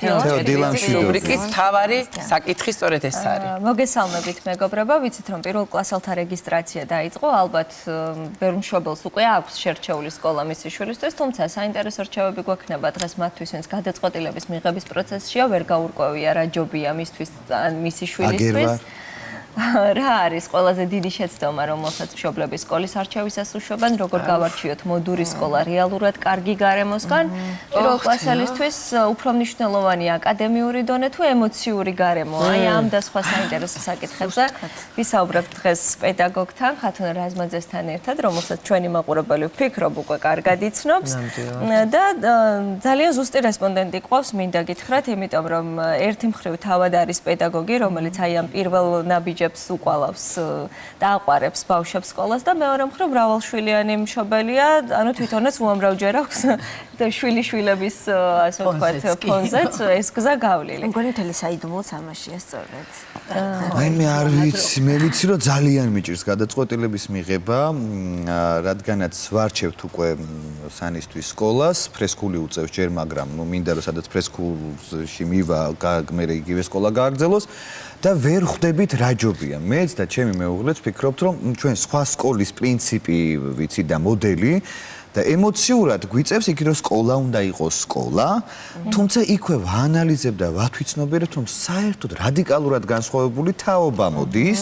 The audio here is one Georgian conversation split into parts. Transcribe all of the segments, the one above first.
რუბრიკის მთავარი საკითხი სწორედ ეს არის. მოგესალმებით მეგობრებო, ვიცით რომ პირველ კლასელთა რეგისტრაცია დაიწყო, ალბათ ბევრ მშობელს უკვე აქვს შერჩეული სკოლა მისი შვილისთვის, თუმცა საინტერესო რჩევები გვექნება დღეს მათთვის, ვინც გადაწყვეტილების მიღების პროცესშია, ვერ გაურკვევია რა ჯობია მისთვის ან მისი შვილისთვის. რა არის ყველაზე დიდი შეცდომა, რომელსაც მშობლები სკოლის არჩევისას უშვებენ, როგორ გავარჩიოთ მოდური სკოლა რეალურად კარგი გარემოსგან? პირველ კლასელისთვის უფრო მნიშვნელოვანია აკადემიური დონე თუ ემოციური გარემო? აი ამ და სხვა საინტერესო საკითხებზე ვისაუბრებთ დღეს პედაგოგთან, ხათუნა რაზმაძესთან ერთად, რომელსაც ჩვენი მაყურებელი ვფიქრობ უკვე კარგად იცნობს. და ძალიან ზუსტი რესპონდენტი ყავს, მინდა გითხრათ, იმიტომ რომ ერთი მხრივ თავად არის პედაგოგი, რომელიც აი ამ პირველ ნაბიჯ უყალავს და აყვარებს ბავშვებს სკოლას და მეორე მხრივ მრავალშვილიანი მშობელია, ანუ თვითონაც უამრავჯერ აქვს შვილიშვილების ასე ვთქვათ ფონზეც ეს გზა გავლილი. მგონი მთელი საიდუმლოც ამაშია სწორედ. აი მე არ ვიცი, მე ვიცი რომ ძალიან მიჭირს გადაწყვეტილების მიღება, რადგანაც ვარჩევთ უკვე სანისთვის სკოლას, ფრესკული უწევს ჯერ, მაგრამ ნუ მინდა რომ სადაც ფრესკულში მივა, მე იგივე სკოლა გააგრძელოს. და ვერ ხვდებით რა ჯობია. მეც და ჩემი მეუღლეც ვფიქრობთ, რომ ჩვენ სხვა სკოლის პრინციპი ვიცით და მოდელი და ემოციურად გვიწევს იქ რომ სკოლა უნდა იყოს სკოლა, თუმცა იქვე ვაანალიზებ და ვათვიცნობიერებ, რომ საერთოდ რადიკალურად განსხვავებული თაობა მოდის,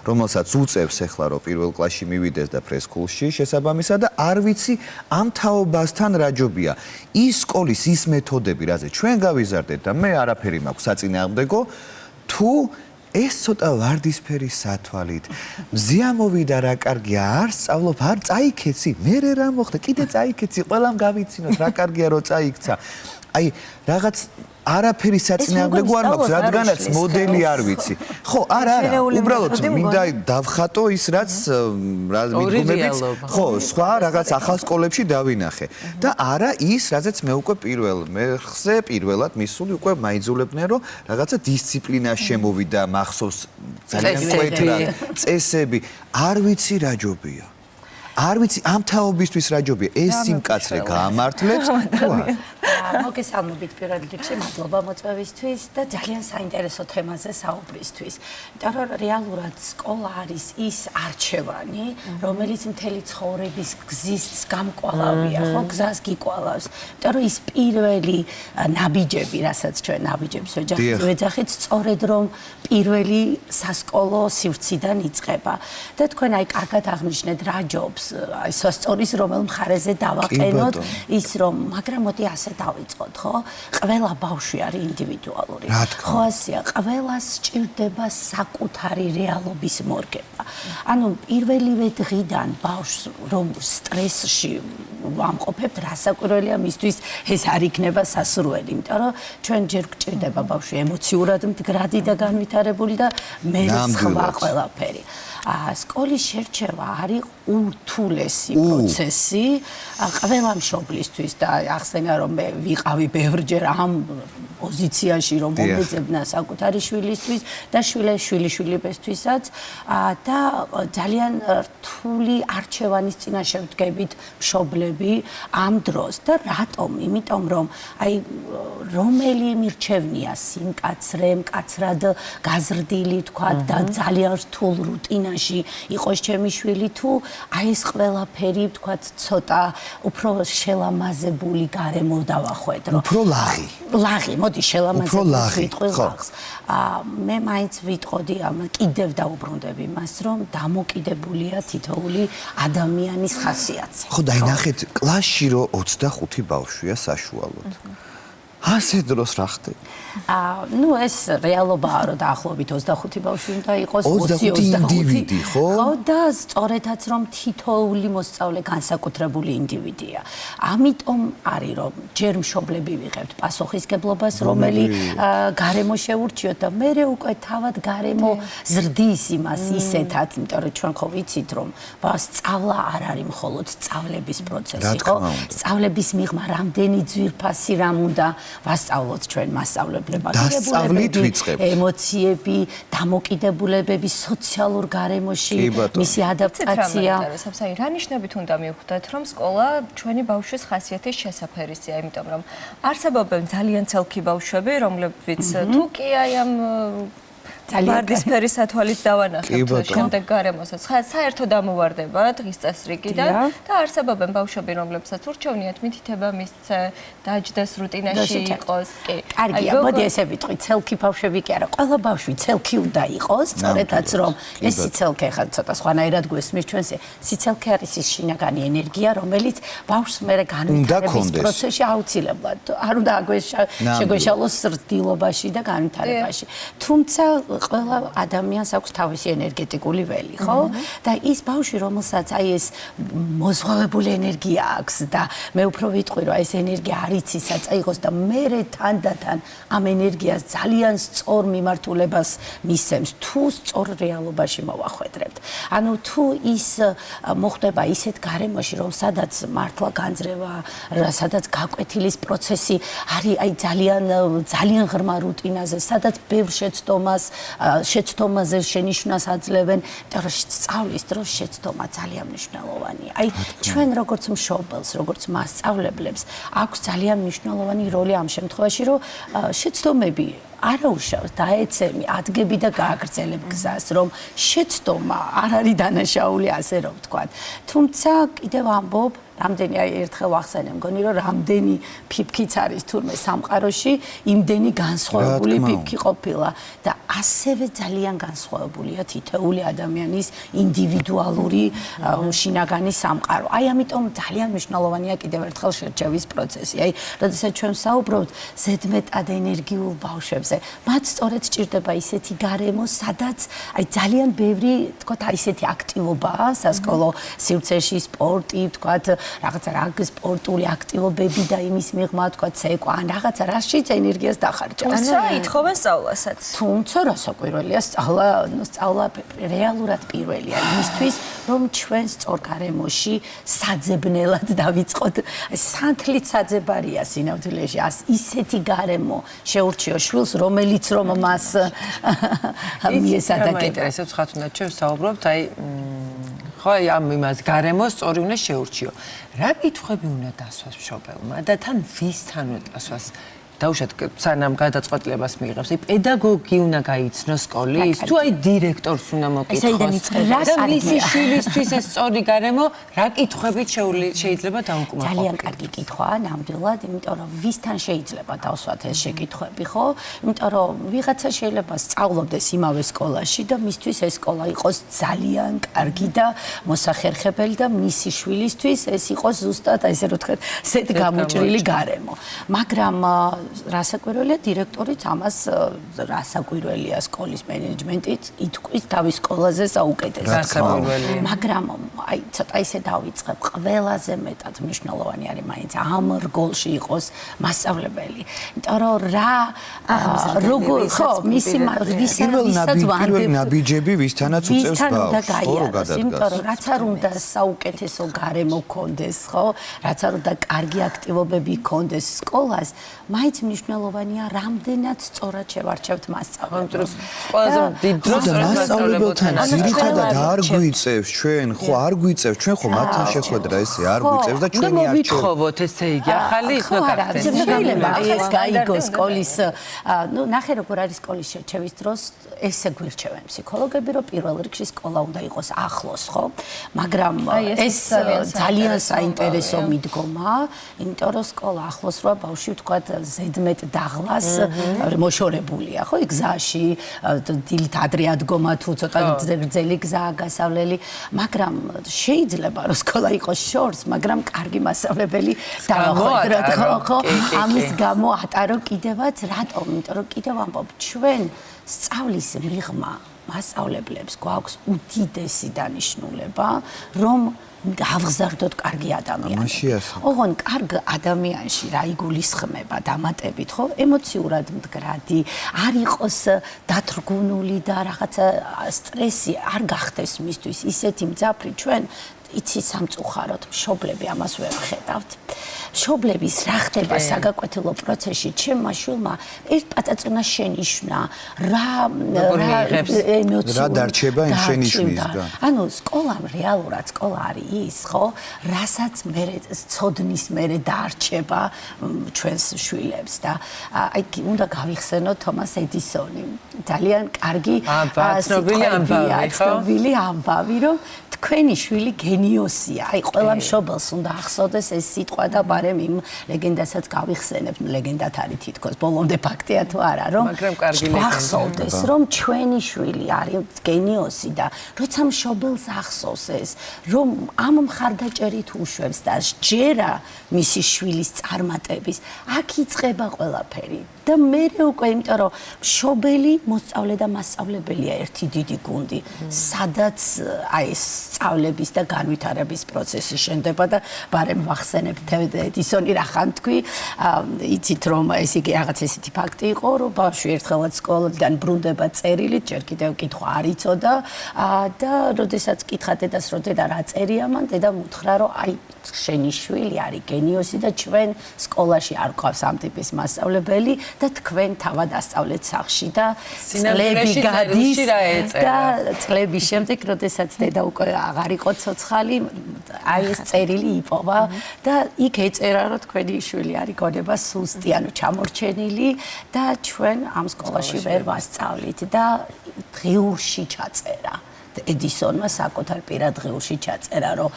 რომელსაც უწევს ახლა რომ პირველ კლასში მივიდეს და ფრესკულში შესაბამისად და არ ვიცი ამ თაობასთან რა ჯობია. ის სკოლის ის მეთოდები, რაზე ჩვენ გავიზარდეთ და მე არაფერი მაქვს საწინააღმდეგო, თუ ეს ცოტა ვარდისფერი სათვალით მზია მოვიდა რა კარგია არ სწავლობ არ წაიქეცი მე რა მოხდა კიდე წაიქეცი ყველამ გავიცინოთ რა კარგია რომ წაიქცა აი რაღაც არაფერი საწინააღმდეგო არ მაქვს რადგანაც მოდელი არ ვიცი ხო არა უბრალოდ მინდა დავხატო ის რაც მიდგომებით ხო სხვა რაღაც ახალ სკოლებში დავინახე და არა ის რაზეც მე უკვე პირველ მერხზე პირველად მისული უკვე მაიძულებდნენ რომ რაღაცა დისციპლინა შემოვიდა მახსოვს ძალიან მკვეთრად წესები არ ვიცი რა ჯობია არ ვიცი ამ თაობისთვის რა ჯობია ეს სიმკაცრე გაამართლებს თუ არა მოგესალმებით პირველ რიგში მადლობა მოწვევისთვის და ძალიან საინტერესო თემაზე საუბრისთვის. იმიტომ რომ რეალურად სკოლა არის ის არჩევანი, რომელიც მთელი ცხოვრების გზის გამკვალავია, ხო, გზას გიკვალავს. იმიტომ რომ ის პირველი ნაბიჯები, რასაც ჩვენ ნაბიჯებს ვეძახით, სწორედ რომ პირველი სასკოლო სივრციდან იწყება. და თქვენ აი კარგად აღნიშნეთ რა ჯობს, აი სასწორის რომელ მხარეზე დავაყენოთ, ის რომ მაგრამ მოდი ასე დავიწყოთ, ხო? ყველა ბავშვი არის ინდივიდუალური. ხო ასეა, ყველას სჭირდება საკუთარი რეალობის მორგება. ანუ პირველივე დღიდან ბავშვს რომ სტრესში ვამყოფებთ, რასაკვირველია მისთვის ეს არ იქნება სასურველი, იმიტომ რომ ჩვენ ჯერ გვჭირდება ბავშვი ემოციურად მდგრადი და განვითარებული და მე სხვა ყველაფერი. სკოლის შერჩევა არის ურთულესი პროცესი ყველა მშობლისთვის და ახსენა რომ მე ვიყავი ბევრჯერ ამ პოზიციაში რომ მომეძებნა საკუთარი შვილისთვის და შვილიშვილებისთვისაც და ძალიან რთული არჩევანის წინაშე ვდგებით მშობლები ამ დროს და რატომ? იმიტომ რომ აი რომელი მირჩევნია სიმკაცრე, მკაცრად გაზრდილი თქვა და ძალიან რთულ რუტინაში იყოს ჩემი შვილი თუ აი ეს ყველაფერი ვთქვათ ცოტა უფრო შელამაზებული გარემო დავახვედრო. უფრო ლაღი, მოდი შელამაზებული ვიტყვი ლაღს. მე მაინც ვიტყოდი ამ კიდევ დაუბრუნდები მას რომ დამოკიდებულია თითოეული ადამიანის ხასიათზე. ხო და ნახეთ კლასში რო 25 ბავშვია საშუალოდ. ასე დროს რა ხდება? ნუ ეს რეალობაა რომ დაახლოებით 25 ბავშვი უნდა იყოს 25 ინდივიდი, ხო? ხო და სწორედაც რომ თითოეული მოსწავლე განსაკუთრებული ინდივიდია. ამიტომ არის რომ ჯერ მშობლები ვიღებთ პასუხისგებლობას, რომელი გარემო შეურჩიოთ და მე უკვე თავად გარემო ზრდის იმას ისეთად, იმიტომ რომ ჩვენ ხო ვიცით რომ სწავლა არ არის მხოლოდ სწავლების პროცესი, ხო? სწავლების მიღმა რამდენი ძვირფასი რამ უნდა ვასწავლოთ ჩვენ მასწავლებლებმა. დასწავლით ვიწყებთ. ემოციები, დამოკიდებულებები, სოციალურ გარემოში, მისი ადაპტაცია. რა ნიშნებით უნდა მივხვდეთ, რომ სკოლა ჩვენი ბავშვის ხასიათის შესაფერისია, იმიტომ რომ არსებობენ ძალიან ცელქი ბავშვები, რომლებიც თუ კი აი ამ ვარდისფერი სათვალით დავანახებთ შემდეგ გარემოსაც. საერთოდ ამოვარდება დღის წესრიგიდან და არსებობენ ბავშვები, რომლებსაც ურჩევნიათ მითითება მისცე, დაჯდეს რუტინაში იყოს. კარგია, მოდი ესე ვიტყვი, ცელქი ბავშვები კი არა, ყველა ბავშვი ცელქი უნდა იყოს, სწორედაც რომ ეს სიცელქე ხა ცოტა სხვანაირად გვესმის ჩვენს სიცელქე არის ის შინაგანი ენერგია, რომელიც ბავშვს მერე განვითარების პროცესში აუცილებლად არ უნდა შეგვეშალოს სრდილობაში და განვითარებაში. თუმცა ყველა ადამიანს აქვს თავისი ენერგეტიკული ველი, ხო? და ის ბავშვი, რომელსაც აი ეს მოზღვავებული ენერგია აქვს და მე უფრო ვიტყვი, რომ ეს ენერგია არ იცის საწაიღოს და მერე თანდათან ამ ენერგიას ძალიან სწორ მიმართულებას მისცემს, თუ სწორ რეალობაში მოვახვედრებთ. ანუ თუ ის მოხდება ისეთ გარემოში, რომ სადაც მართლა განძრევა, სადაც გაკვეთილის პროცესი არის აი ძალიან ღრმა რუტინაზე, სადაც ბევრ შეცდომაზე შენიშვნას აძლევენ, იმიტომ რომ სწავლის დროს შეცდომა ძალიან მნიშვნელოვანია. აი ჩვენ როგორც მშობელს, როგორც მასწავლებლებს, აქვს ძალიან მნიშვნელოვანი როლი ამ შემთხვევაში, რომ შეცდომები არაუშავს დაეცემი, ადგები და გააგრძელებ გზას, რომ შეცდომა არ არის დანაშაული, ასე რომ ვთქვათ. თუმცა კიდევ ამბობ, რამდენი აი ერთხელ ვახსენე, მგონი რომ რამდენი ფიფქიც არის თურმე სამყაროში, იმდენი განსხვავებული ფიფქი ყოფილა და ასევე ძალიან განსხვავებულია თითოეული ადამიანის ინდივიდუალური შინაგანი სამყარო. აი ამიტომ ძალიან მნიშვნელოვანია კიდევ ერთხელ შერჩევის პროცესი. აი, როდესაც ჩვენ საუბრობთ ზედმეტად ენერგიულ ბავშვებზე, მათ სწორედ სჭირდება ისეთი გარემო, სადაც აი ძალიან ბევრი, თქვათ, აი ესეთი აქტივობაა სასკოლო სივრცეში, სპორტი, თქვათ, რაღაცა რა სპორტული აქტივობები და იმის მიღმა, თქვათ, ცეკვა, ან რაღაცა რაშიც ენერგიას დახარჯავს. თუმცა ითხოვენ სწავლასაც. თუმცა რასაკვირველია, სწავლა რეალურად პირველია იმისთვის, რომ ჩვენ სწორ გარემოში საძებნელად დავიწყოთ. სანთლით საძებარია სინამდვილეში, ისეთი გარემო შეურჩიო შვილს, რომელიც რომ მას მიესადაგება. მაინტერესებს ხათუნად ჩვენ საუბრობთ, აი ხო, ამ იმას გარემოს სწორი უნდა შეურჩიო. რა კითხვები უნდა დასვას მშობელმა და თან ვისთან უნდა დასვას? დაუშვათ სანამ გადაწყვეტილებას მიიღებს, აი პედაგოგი უნდა გაიცნოს სკოლის, თუ აი დირექტორს უნდა მოკითხოს. და მისი შვილისთვის ეს სწორი გარემო რა კითხვებით შეიძლება დაუკმაყოფილოს? ძალიან კარგი კითხვაა, ნამდვილად, იმიტომ რომ ვისთან შეიძლება დავსვათ ეს შეკითხვები, ხო? იმიტომ რომ ვიღაცა შეიძლება სწავლობდეს იმავე სკოლაში და მისთვის ეს სკოლა იყოს ძალიან კარგი და მოსახერხებელი და მისი შვილისთვის ეს იყოს ზუსტად ესე რომ ვთქვათ, ზედ გამოჭრილი გარემო. მაგრამ რასაკვირველია, დირექტორიც ამას რასაკვირველია სკოლის მენეჯმენტიც ითქვის თავის სკოლაზე საუკეთესოდ. მაგრამ აი ცოტა ისე დავიწყებ, ყველაზე მეტად მნიშვნელოვანი არის მაინც ამ რგოლში იყოს მასწავლებელი. იმიტომ რომ როგორ ხო, ვისაც პირველ ნაბიჯები ვისთანაც უწევს ბავშვს, იმიტომ რომ რაც არ უნდა საუკეთესო გარემო გქონდეს, ხო? რაც არ უნდა კარგი აქტივობები გქონდეს სკოლას, მაინც მნიშვნელოვანია რამდენად სწორად შევარჩევთ მასწავლებელს. ყველაზე დიდ დროს მასწავლებელთან ძირითადად არ გვიწევს ჩვენ, ხო არ გვიწევს, ჩვენ ხო მათთან შეხვედრა ესე არ გვიწევს და ჩვენი არჩევ. მოვითხოვოთ ესე იგი, ახალი ის მოგახსენე. შეიძლება ეს გაიგო სკოლის, ნუ ნახე როგორ არის სკოლის შერჩევის დროს, ესე გვირჩევენ ფსიქოლოგები, რომ პირველ რიგში სკოლა უნდა იყოს ახლოს, ხო? მაგრამ ეს ძალიან საინტერესო მიდგომა, იმიტომ რომ სკოლა ახლოს როა ბავშვი თქვათ ზედმეტ დაღლას მოშორებულია, ხო? გზაში დილით ადრე ადგომა თუ ცოტა გრძელი გზაა გასავლელი, მაგრამ შეიძლება რომ სკოლა იყოს შორს, მაგრამ კარგი მასწავლებელი დავახვედროთ, ხო? ამის გამო ატარო კიდევაც, რატომ? იმიტომ რომ კიდევ ამბობ, ჩვენ სწავლის მიღმა მასწავლებლებს გვაქვს უდიდესი დანიშნულება, რომ გავგზავნოთ კარგი ადამიანები. ოღონ კარგ ადამიანში რა იგულისხმება დამატებით, ხო? ემოციურად მდგრადი, არ იყოს დათრგუნული და რაღაცა სტრესი არ გახდეს მისთვის ისეთი მძაფრი ჩვენ იცი სამწუხაროდ მშობლები ამას ვერ ხედავთ. მშობლების რა ხდება საგაკვეთილო პროცესში, ჩემმა შვილმა ერთ პაწაწუნა შენიშვნა, რა დარჩება იმ შენიშვნისგან. ანუ სკოლამ რეალურად სკოლა არის ის, ხო, რასაც მე ცოდნის მერე დარჩება ჩვენს შვილებს და აი უნდა გავიხსენოთ თომას ედისონი. ძალიან კარგი ცნობილი ამბავი, რომ თქვენი შვილი გენიოსია. აი ყველა მშობელს უნდა ახსოვდეს ეს სიტყვა და ბარემ იმ ლეგენდასაც გავიხსენებთ. ლეგენდათ არის თითქოს ბოლომდე ფაქტია თუ არა, რომ ახსოვდეს, რომ ჩვენი შვილი არის გენიოსი და როცა მშობელს ახსოვს ეს, რომ ამ მხარდაჭერით უშვებს და ჯერა მისი შვილის წარმატების, აქ იწყება ყველაფერი. და მე უკვე იმიტომ რომ მშობელი, მოსწავლე და მასწავლებელია ერთი დიდი გუნდი, სადაც აი ეს სწავლების და განვითარების პროცესი შენდება და ბარემ ვახსენებთ ედისონი რახან თქვი, იცით რომ ეს იგი რაღაც ესეთი ფაქტი იყო, რომ ბავშვი ერთხელაც სკოლიდან ბრუნდება წერილით, ჯერ კიდევ კითხვა არ იცოდა და როდესაც კითხა დედას, რომ დედა რა წერია მან, დედამ უთხრა, რომ აი შენი შვილი არის გენიოსი და ჩვენ სკოლაში არ გვყავს ამ ტიპის მასწავლებელი და თქვენ თავად ასწავლეთ სახლში და წლები გადის და წლების შემდეგ, როდესაც დედა უკვე აღარ იყო ცოცხალი, აი ეს წერილი იპოვა და იქ ეწერა, რომ თქვენი შვილი არის გონება სუსტი, ანუ ჩამორჩენილი და ჩვენ ამ სკოლაში ვერ ვასწავლით და დღიურში ჩაწერა. ედისონმა საკუთარ პირად დღიურში ჩაწერა, რომ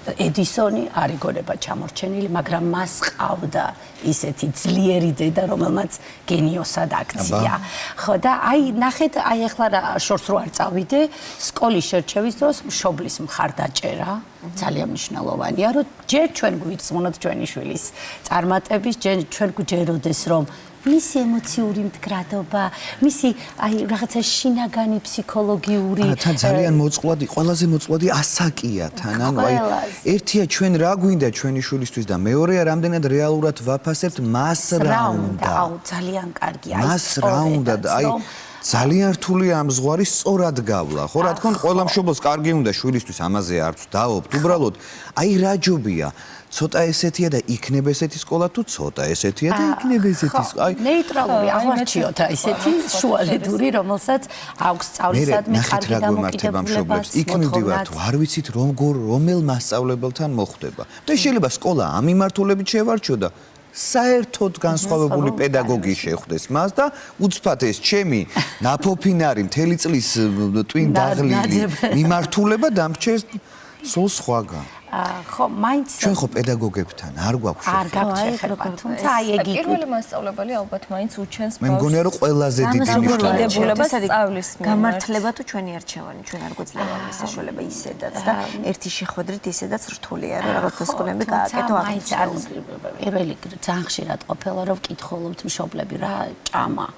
ედისონი არის გონება ჩამორჩენილი, მაგრამ მას ყავდა ისეთი ძლიერი დედა, რომელმაც გენიოსად აქცია. ხო და აი ნახეთ, აი ახლა შორს რო არ წავიდე, სკოლის შერჩევის დროს მშობლის მხარდაჭერა ძალიან მნიშვნელოვანია, რომ ჯერ ჩვენ გვიწმუნოთ ჩვენი შვილის წარმატების, ჯერ ჩვენ გვჯეროდეს, რომ მისი ემოციური მდგრადობა, მისი აი რაღაცა შინაგანი ფსიქოლოგიური თან ძალიან მოწყვლადი, ყველაზე მოწყვლადი ასაკია თან, ანუ აი ერთია ჩვენ რა გვინდა ჩვენი შვილისთვის და მეორეა რამდენად რეალურად ვაფასებთ მას რა უნდა. აუ ძალიან კარგია აი მას რა უნდა და აი ძალიან რთულია ამ ზღვარი სწორად გავლა. ხო რა თქმა უნდა ყველა მშობელს კარგი უნდა შვილისთვის ამაზე არც დაობთ. უბრალოდ აი რა ჯობია ცოტა ესეთია და იქნება ესეთი სკოლა თუ ცოტა ესეთია და იქნება ესეთი სკოლა. აი ნეიტრალური აღმარჩიოთ აი ესეთი შუალედური, რომელსაც აქვს სწავლისადმი კარგი დამოკიდებულება. იქ მივდივართ, არ ვიცით რომელ მასწავლებელთან მოხვდება. და შეიძლება სკოლა ამ მიმართულებით შევარჩიო და საერთოდ განსხვავებული პედაგოგი შეხვდეს მას და უცბად ეს ჩემი ნაფოფინარი მთელი წლის ტვინ დაღლილი მიმართულება დამრჩეს სულ სხვაგან. ხო, მაინც ჩვენ ხო პედაგოგებთან არ გვაქვს არ გაქვს შეხება, თუმცა აი ეგ იგი პირველი მასწავლებელი ალბათ მაინც უჩენს მე მგონია რომ ყველაზე დიდი დამოკიდებულება სწავლის გამართლება თუ ჩვენი არჩევანი, ჩვენ არ გვეძლევა ამის საშუალება ისედაც და ერთი შეხვედრით ისედაც რთულია რომ რაღაც დასკვნები გააკეთო აღწევს. პირველი ძალიან ხშირად ყოფილა რომ ვკითხულობთ მშობლები რა ჭამა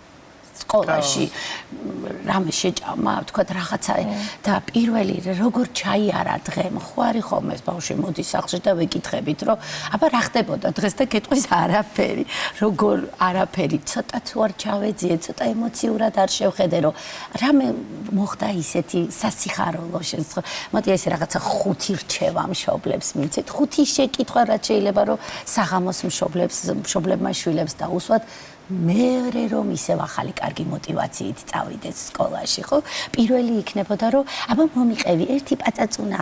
სკოლაში რამე შეჭამა, თქვა რაღაცა და პირველი როგორ ჩაიარა დღე, ხო არის ხოლმე ბავშვი მოდის სახლში და ვეკითხებით, რომ აბა რა ხდებოდა დღეს და გეტყვის არაფერი, როგორ არაფერი, ცოტა თუ არ ჩავეძიე, ცოტა ემოციურად არ შევხედე, რომ რამე მოხდა ისეთი სასიხარულო შენს. მოდი ესე რაღაცა 5 რჩევა მშობლებს მიცეთ, 5 შეკითხვა რაც შეიძლება რომ საღამოს მშობლებმა შვილებს დაუსვათ. მეორე რომ ისევ ახალი კარგი мотиваციით წავიდეს სკოლაში, ხო? პირველი იქნებოდა რომ აბა მომიყევი ერთი პაწაწუნა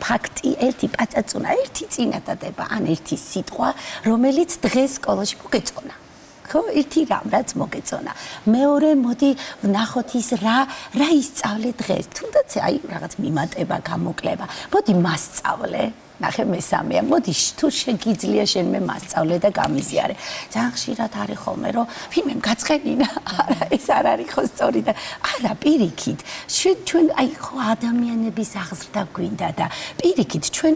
ფაქტი, ერთი პაწაწუნა, ერთი წინადადება, ან ერთი სიტყვა, რომელიც დღეს სკოლაში მოგეწონა. ხო, ერთი რამ რაც მოგეწონა. მეორე მოდი ვნახოთ ის რა ისწავლე დღეს. თუნდაც აი რაღაც მიმატება, გამოკლება. მოდი მასწავლე. ნახე მესამეა, მოდი თუ შეგიძლია შენ მე მასწავლე და გამიზიარე. ძალიან ხშირად არის ხოლმე რომ ვინმემ გაწყენინა, არა ეს არ არის ხო სწორი და არა პირიქით. ჩვენ აი ხო ადამიანების აღზრდა გვინდა და პირიქით ჩვენ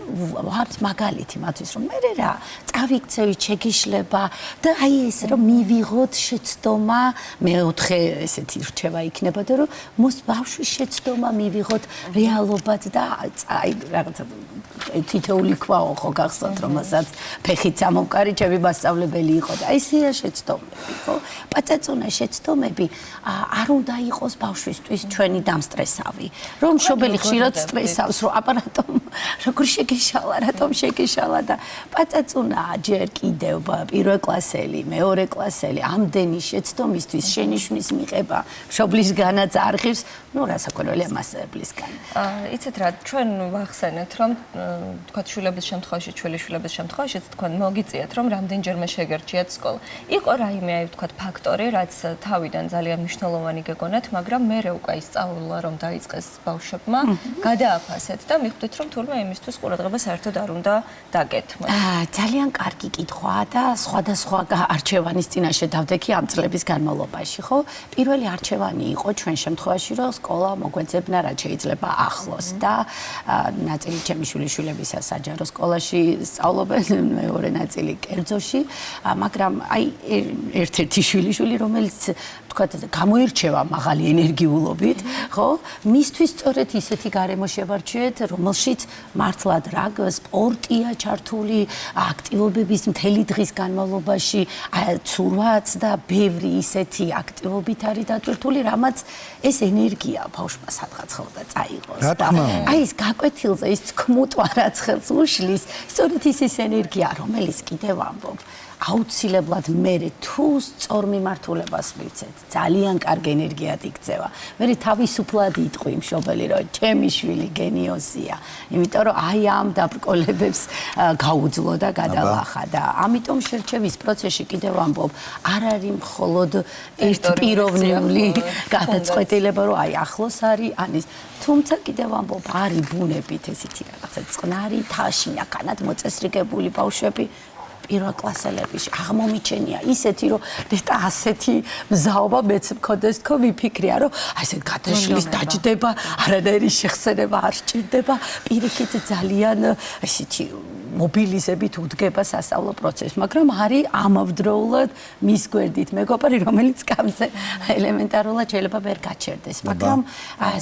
ვართ მაგალითი მათთვის რომ მე რა წავიქცევით შეგიშლება და აი ეს რომ მივიღოთ შეცდომა, მეოთხე ესეთი რჩევა იქნებოდა რომ ბავშვის შეცდომა მივიღოთ რეალობად და აი რაღაცა თითო ერთეული ქვაო ხო გახსოვთ რომელსაც ფეხით ამოვკარი ჩემი მასწავლებელი იყო და ესეა შეცდომები ხო პაწაწუნა შეცდომები არ უნდა იყოს ბავშვისთვის ჩვენი დამსტრესავი რომ მშობელი ხშირად სტრესავს რომ აპარატომ როგორ შეგეშალა რატომ შეგეშალა და პაწაწუნა ჯერ კიდევ პირველ კლასელი მეორე კლასელი ამდენი შეცდომისთვის შენიშვნის მიღება მშობლისგანაც არღირს ну რასაკვირველია მასწავლებლისგან იცით რა ჩვენ ვახსენეთ რომ თქვა შვილების შემთხვევაში ჩვენი შვილების შემთხვევაშიც თქვა მოგიწიათ რომ რამდენჯერმე შეგერჩიათ სკოლა იყო რაიმე აი თქვა ფაქტორი რაც თავიდან ძალიან მნიშვნელოვანი გეგონათ მაგრამ მე უკვე ისწავლა რომ დაიწყეს ბავშვებმა გადააფასეთ და მიხვდით რომ თურმე იმისთვის ყურადღება საერთოდ არ უნდა დაგეთმოთ ძალიან კარგი კითხვაა და სხვადასხვა არჩევანის წინაშე დავდექი ამ წლების განმავლობაში ხო პირველი არჩევანი იყო ჩვენ შემთხვევაში რომ სკოლა მოგვეძებნა რაც შეიძლება ახლოს და ნაწილი ჩემი შვილებისა საჯარო სკოლაში სწავლობენ მეორე ნაწილი კერძოში მაგრამ აი ერთ-ერთი შვილი რომელიც თქვა გამოირჩევა მაღალი ენერგიულობით ხო მისთვის სწორედ ისეთი გარემო შევარჩიეთ რომელშიც მართლად რა სპორტია ჩართული აქტივობების მთელი დღის განმავლობაში ცურვაც და ბევრი ისეთი აქტივობით არის დატვირთული რამაც ეს ენერგია ბავშვმა სადღაც ხოლმე წაიღოს და აი ეს გაკვეთილზე ის თქმუტვა რაც ხელს უშლის სწორედ ის ენერგია რომელიც კიდევ ამბობ აუცილებლად მე თუ სწორ მიმართულებას მივცეთ ძალიან კარგი ენერგიად იქცევა მე თავისუფლად იტყვი მშობელი რომ ჩემი შვილი გენიოსია იმიტომ რომ აი ამ დაბრკოლებებს გაუძლო და გადალახა და ამიტომ შერჩევის პროცესში კიდევ ამბობ არ არის მხოლოდ ერთპიროვნული გადაწყვეტილება რომ აი ახლოს არის ანის თუმცა კიდევ ამბობ არის ბუნებით ესეთი რაღაცა წყნარი თაშინაკანად მოწესრიგებული ბავშვები პირველ კლასელებში აღმომიჩენია ისეთი რომ ნეტა ასეთი მზაობა მეც მქონდეს თქო ვიფიქრია რომ ასეთ გადაშლის დაჯდება არანაირი შეხსენება არ სჭირდება პირიქით ძალიან ესეთი მობილიზებით უდგება სასწავლო პროცესს მაგრამ არის ამავდროულად მის გვერდით მეგობარი რომელიც კამზე ელემენტარულად შეიძლება ვერ გაჩერდეს მაგრამ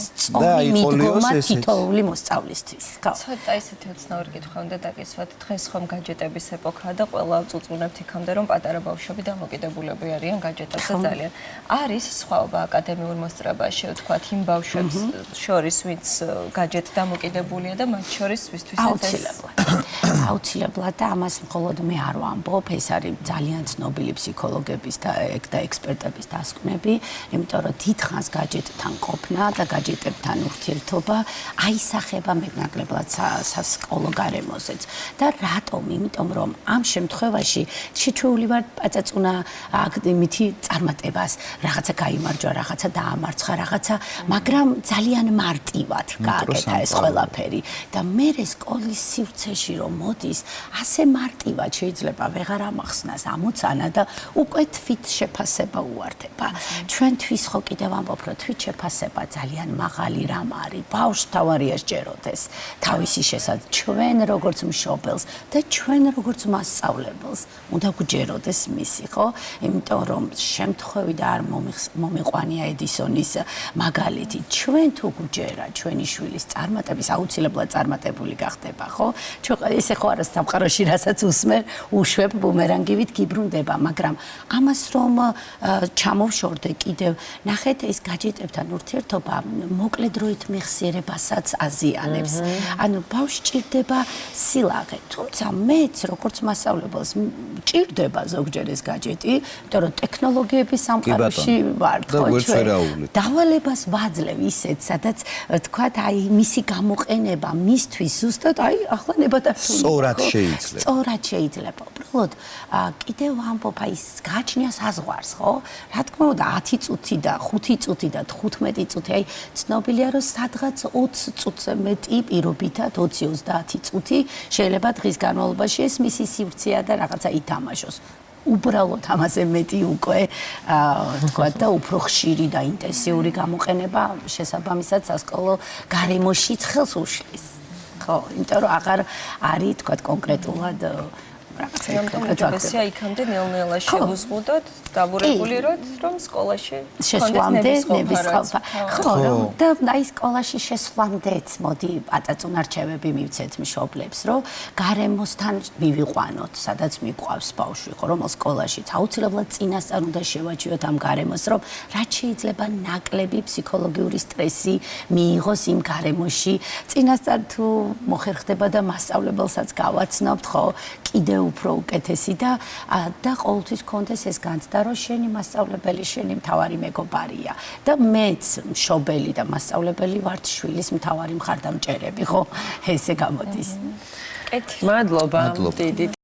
სწორი მიდგომა თითოეული მოსწავლისთვის ხო ცოტა ისეთი უცნაური კითხვა უნდა დაგისვათ დღეს ხომ გაჯეტების ეპოქაა და ყველა წუწუნებთ იქამდე რომ პატარა ბავშვები დამოკიდებულები არიან გაჯეტებზე ძალიან არის სხვაობა აკადემიურ მოსწრებაში ვთქვათ იმ ბავშვებს შორის ვინც გაჯეტ დამოკიდებულია და მათ შორის ვისთვის აუცილებლად და ამას მხოლოდ მე არ ვამბობ ეს არის ძალიან ცნობილი ფსიქოლოგების და ექსპერტების დასკვნები იმიტომ რომ დიდხანს გაჯეტთან ყოფნა და გაჯეტებთან ურთიერთობა აისახება მეტნაკლებად სასკოლო გარემოსეც და რატომ იმიტომ რომ ამ შემთხვევაში შეჩეული ვარ პაწაწუნა აკადემიათი წარმატებას რაღაცა გაიმარჯვა რაღაცა დაამარცხა რაღაცა მაგრამ ძალიან მარტივად გააკეთა ეს ყველაფერი და მე სკოლის სივრცეში რომ მოდის ასე მარტივად შეიძლება ვეღარ ამახსნას ამოცანა და უკვე თვით შეფასება უართება ჩვენთვის ხო კიდევ ამბობ რომ თვით შეფასება ძალიან მაღალი რამ არის ბავშვს თავარია სჯეროდეს თავისი შესაძლებლობით ჩვენ როგორც მშობელს და ჩვენ როგორც მასწავლებელს უნდა გვჯეროდეს მისი ხო იმიტომ რომ შემთხვევი და არ მომიყვანია ედისონის მაგალითი ჩვენ თუ გვჯერა ჩვენი შვილის წარმატების აუცილებლად წარმატებული გახდება ხო ესე ხო არა სამყაროში რასაც უსმენ უშვებ ბუმერანგივით გიბრუნდება მაგრამ ამას რომ ჩამოვშორდე კიდევ ნახეთ ეს გაჯეტებთან ურთიერთობა მოკლე დროით მეხსიერებასაც აზიანებს ანუ ბავშვს ჭირდება სილაღე თუმცა მეც როგორც მასწავლებელს ჭირდება ზოგჯერ ეს გაჯეტი იმიტომ რომ ტექნოლოგიების სამყაროში ვარ ხო ჩვენ დავალებას ვაძლევ ისეთ სადაც თქვათ აი მისი გამოყენება მისთვის ზუსტად აი ახლა სწორად შეიძლება. სწორად შეიძლება. უბრალოდ კიდევ ამბობ აი გაჩნია საზღვარს, ხო? რა თქმა უნდა 10 წუთი და 5 წუთი და 15 წუთი, აი ცნობილია რომ სადღაც 20 წუთზე მეტი პირობითად 20-30 წუთი შეიძლება დღის განმავლობაში ეს მისი სივრცეა და რაღაცა ითამაშოს. უბრალოდ ამაზე მეტი უკვე თქვა და უფრო ხშირი და ინტენსიური გამოყენება შესაბამისად სასკოლო გარემოში ხელს უშლის. ხო, იმიტომ რომ აღარ არის თქვა კონკრეტულად ამიტომ უჯობესია იქამდე ნელ-ნელა შევუზღუდოთ, დავურეგულიროთ, რომ სკოლაში შესვლამდე ნებისყოფა. ხო, და აი სკოლაში შესვლამდეც მოდი პატაწონ არჩევები მივცეთ მშობლებს, რომ გარემოსთან მივიყვანოთ, სადაც მიყვავს ბავშვი, ხო, რომ სკოლაშიც აუცილებლად წინასწარ უნდა შევაჩიოთ ამ გარემოს, რომ რაც შეიძლება ნაკლები ფსიქოლოგიური სტრესი მიიღოს იმ გარემოში. წინასწარ თუ მოხერხდება და მასწავლებელსაც გავაცნობთ, ხო, კიდევ უფრო უკეთესი და ყოველთვის გქონდეს ეს განცდა, რომ შენი მასწავლებელი შენი მთავარი მეგობარია და მეც მშობელი და მასწავლებელი ვართ შვილის მთავარი მხარდამჭერები, ხო? ესე გამოდის. კეთილ. მადლობა. დიდი